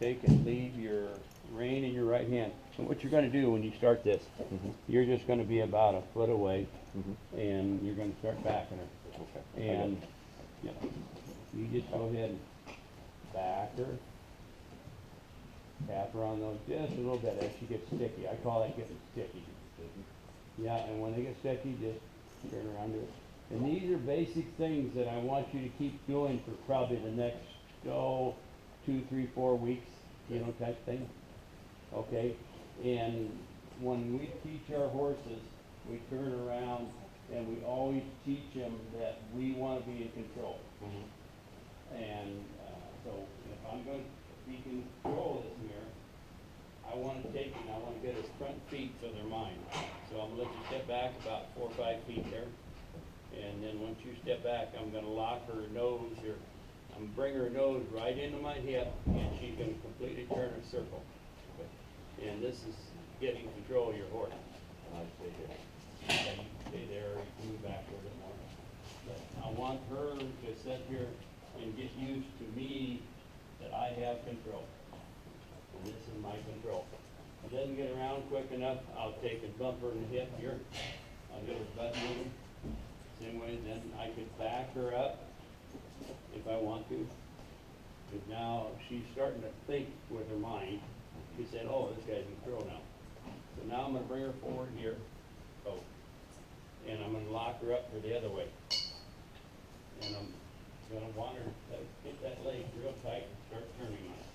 take and leave your rein in your right hand. And what you're gonna do when you start this, you're just gonna be about a foot away, and you're gonna start backing her. Okay. And, you know, you just go ahead and back her, tap her on those just a little bit as she gets sticky. I call that getting sticky. Yeah, and when they get sticky, just turn around to it. And these are basic things that I want you to keep doing for probably the next, 2, 3, 4 weeks, you know, type thing. Okay? And when we teach our horses, we turn around and we always teach them that we want to be in control. And so if I'm going to be in control of this mare, I want to take it and I want to get her front feet so they're mine. So I'm going to let you step back about 4 or 5 feet there. And then once you step back, I'm going to lock her nose here. I'm going to bring her nose right into my hip, and she's going to completely turn a circle. And this is getting control of your horse. I stay here. And you can stay there, or you can move back a little bit more. But I want her to sit here and get used to me that I have control. And this is my control. If it doesn't get around quick enough, I'll take and bump her in the hip here. I'll get her butt moving. Same way, then I could back her up if I want to. Because now she's starting to think with her mind. She said, oh, this guy's in control now. So now I'm going to bring her forward here. Oh. And I'm going to lock her up for the other way. And I'm going to want her to get that leg real tight and start turning on it.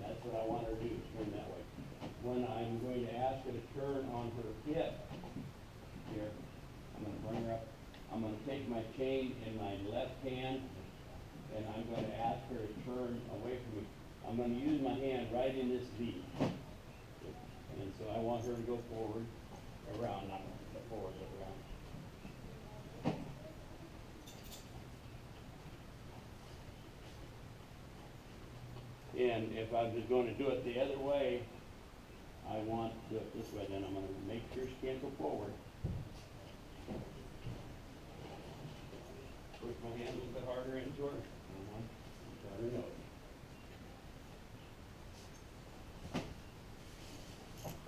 That's what I want her to do, turn that way. When I'm going to ask her to turn on her hip, here, I'm going to bring her up. I'm going to take my chain in my left hand, and I'm going to ask her to turn away from me. I'm going to use my hand right in this V. And so I want her to go forward, around, not forward, but around. And if I'm just going to do it the other way, I want to do it this way. Then I'm going to make sure she can't go forward. Push my hand a little bit harder into her. Turn her nose.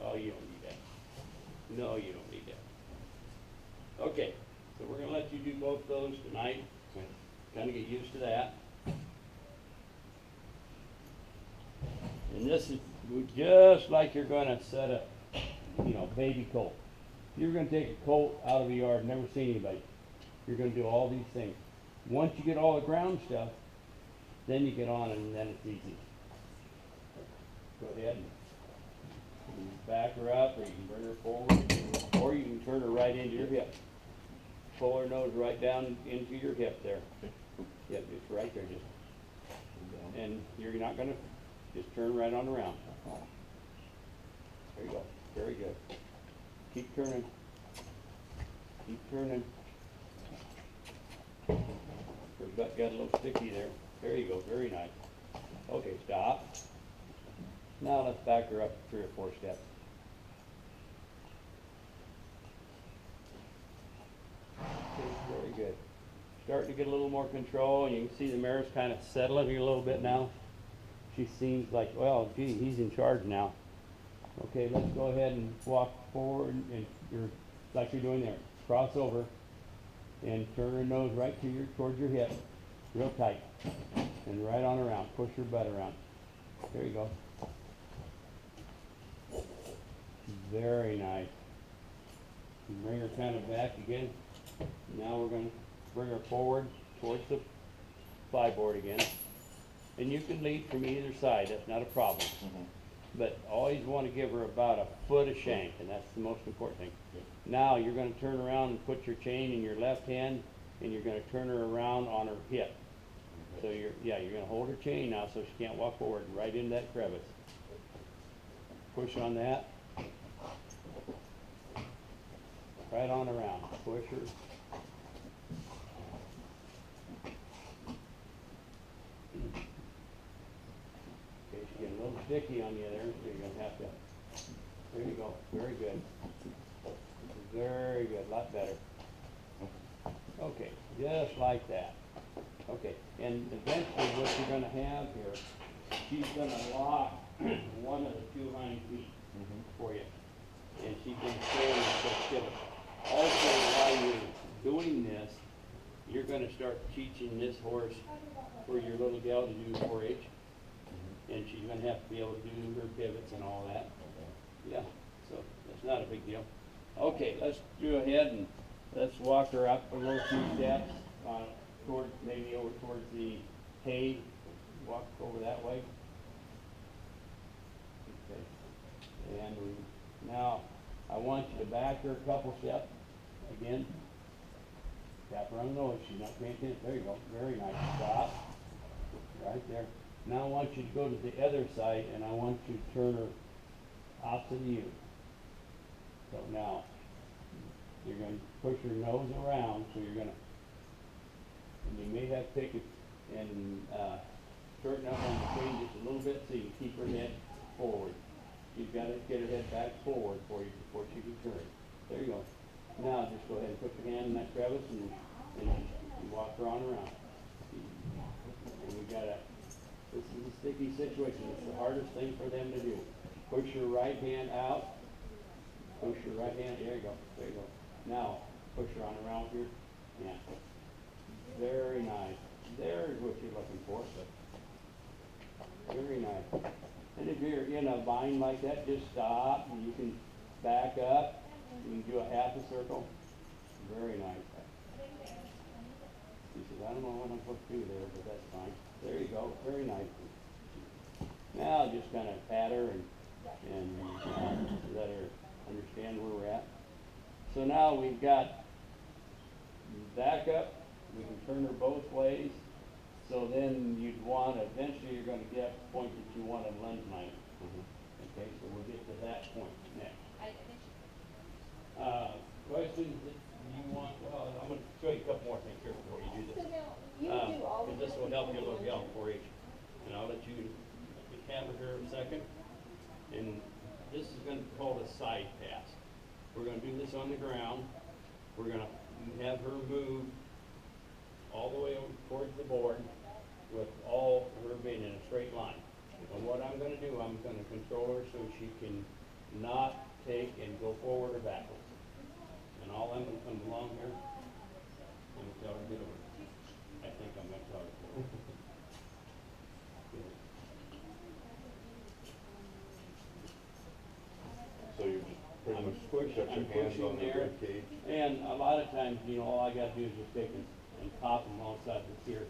Oh, you don't need that. No, you don't need that. Okay, so we're going to let you do both those tonight. Kind of get used to that. And this is just like you're going to set a, baby colt. You're going to take a colt out of the yard, never seen anybody. You're going to do all these things. Once you get all the ground stuff, then you get on and then it's easy. Go ahead and you can back her up, or you can bring her forward, or you can turn her right into your hip. Pull her nose right down into your hip there. Yep, just right there, just. And you're not going to. Just turn right on around. There you go. Very good. Keep turning. Keep turning. Her butt got a little sticky there. There you go. Very nice. Okay, stop. Now let's back her up 3 or 4 steps. Okay, very good. Starting to get a little more control, and you can see the mare's kind of settling a little bit now. She seems like, well, gee, he's in charge now. Okay, let's go ahead and walk forward, and you're like you're doing there. Cross over and turn her nose right to towards your hip, real tight, and right on around. Push her butt around. There you go. Very nice. Bring her kind of back again. Now we're going to bring her forward towards the flyboard again. And you can lead from either side, that's not a problem. But always want to give her about a foot of shank, and that's the most important thing. Now you're going to turn around and put your chain in your left hand, and you're going to turn her around on her hip. So you're going to hold her chain now so she can't walk forward, right into that crevice. Push on that. Right on around, push her. Get a little sticky on you there, so you're going to have to, there you go, very good. Very good, a lot better. Okay, just like that. Okay, and eventually what you're gonna have here, she's gonna lock one of the two hind feet for you. And she can stand and just give it. Also, while you're doing this, you're gonna start teaching this horse for your little gal to do 4-H. And she's gonna have to be able to do her pivots and all that. Yeah, so that's not a big deal. Okay, let's go ahead and let's walk her up a little few steps, toward, maybe over towards the hay. Walk over that way. Okay. And now I want you to back her a couple steps again. Tap her on the nose. She's not paying attention. There you go. Very nice. Stop. Right there. Now I want you to go to the other side, and I want you to turn her opposite of you. So now you're going to push her nose around. So you're going to, and you may have to take it and shorten up on the chain just a little bit so you can keep her head forward. You've got to get her head back forward for you before she can turn. There you go. Now just go ahead and put your hand in that crevice and you walk her on around. And we gotta, this is a sticky situation. It's the hardest thing for them to do. Push your right hand out. Push your right hand, there you go, there you go. Now, push her on around with your hand. Very nice. There's what you're looking for. Very nice. And if you're in a bind like that, just stop and you can back up. You can do a half a circle. Very nice. He says, I don't know what I'm supposed to do there, but that's fine. There you go. Very nice. Now just kind of pat her and let her understand where we're at. So now we've got back up. We can turn her both ways. So then you'd want, eventually you're going to get to the point that you want a lunge line. Okay, so we'll get to that point next. Questions that you want? Well, I'm going to show you a couple more things here before you do this. And this will help your little gal 4-H. And I'll let you have her here in a second. And this is going to be called a side pass. We're going to do this on the ground. We're going to have her move all the way over towards the board with all her being in a straight line. And what I'm going to do, I'm going to control her so she can not take and go forward or backwards. And all I'm going to come along here and tell her to get over. I think I'm going to tell her to get over. So you're just pretty much pushing, got your hands on the rib cage. And a lot of times, you know, all I got to do is just take and pop them alongside the ear.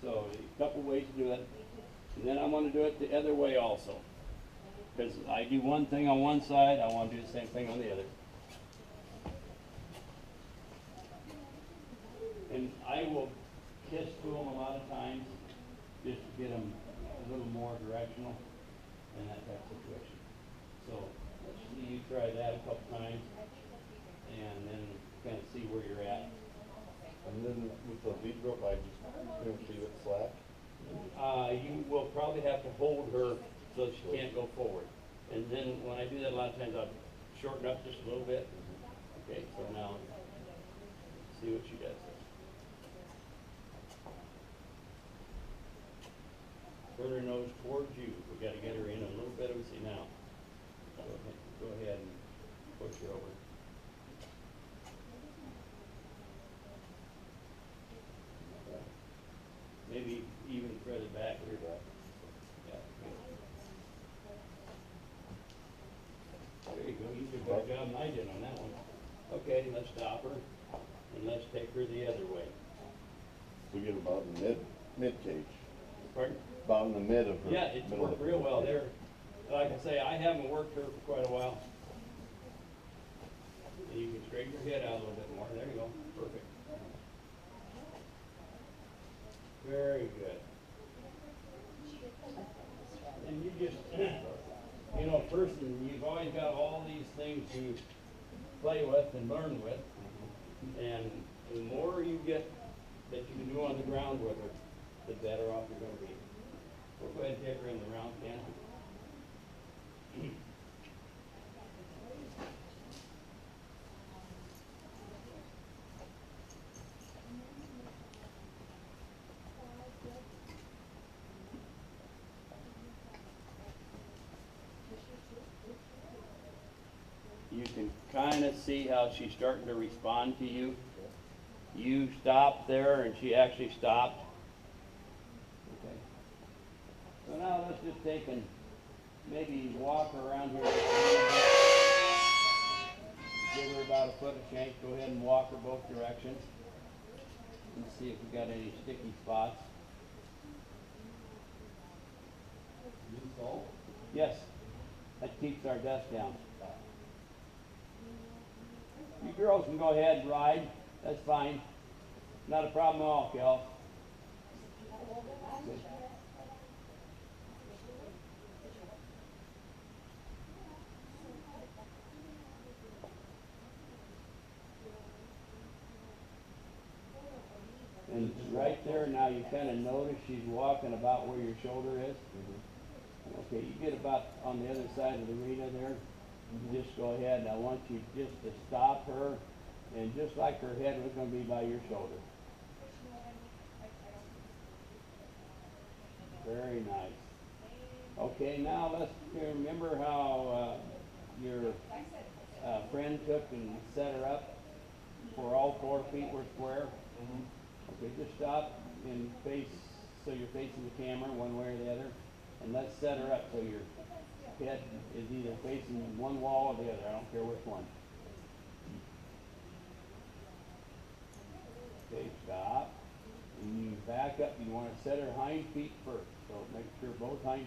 So a couple ways to do it. And then I want to do it the other way also. Because I do one thing on one side, I want to do the same thing on the other. And I will kiss to them a lot of times, just to get them a little more directional in that type of situation. So let's see you try that a couple times, and then kind of see where you're at. And then with the lead rope, I just pretty much leave it slack. You will probably have to hold her so she can't go forward. And then when I do that, a lot of times I'll shorten up just a little bit. Okay, so now see what she does. Turn her nose towards you. We got to get her in a little bit of a see now. Go ahead and push her over. Maybe even further back. Yeah. There you go. You did a better job than I did on that one. Okay, let's stop her and let's take her the other way. We get about in the mid cage. Pardon? About in the mid of her. Yeah, it's worked real well there. Like I say, I haven't worked her for quite a while. And you can straighten your head out a little bit more. There you go. Perfect. Very good. And you just, you know, person, you've always got all these things to play with and learn with. And the more you get that you can do on the ground with her, the better off you're going to be. We'll go ahead and take her in the round can. you can kinda see how she's starting to respond to you. You stopped there and she actually stopped. Okay. So now let's just take and maybe walk around here. Give her about a foot of shank. Go ahead and walk her both directions. And see if we got any sticky spots. Yes, that keeps our dust down. You girls can go ahead and ride. That's fine. Not a problem at all, Kel. Good. And right there now, you kind of notice she's walking about where your shoulder is. Okay, you get about on the other side of the arena there. You just go ahead, and I want you just to stop her, and just like her head was going to be by your shoulder. Very nice. Okay, now let's remember how your friend took and set her up for all 4 feet were square. Okay, just stop and face so you're facing the camera one way or the other, and let's set her up so your head is either facing one wall or the other. I don't care which one. Okay, stop. And you back up. You want to set her hind feet first. So make sure both hind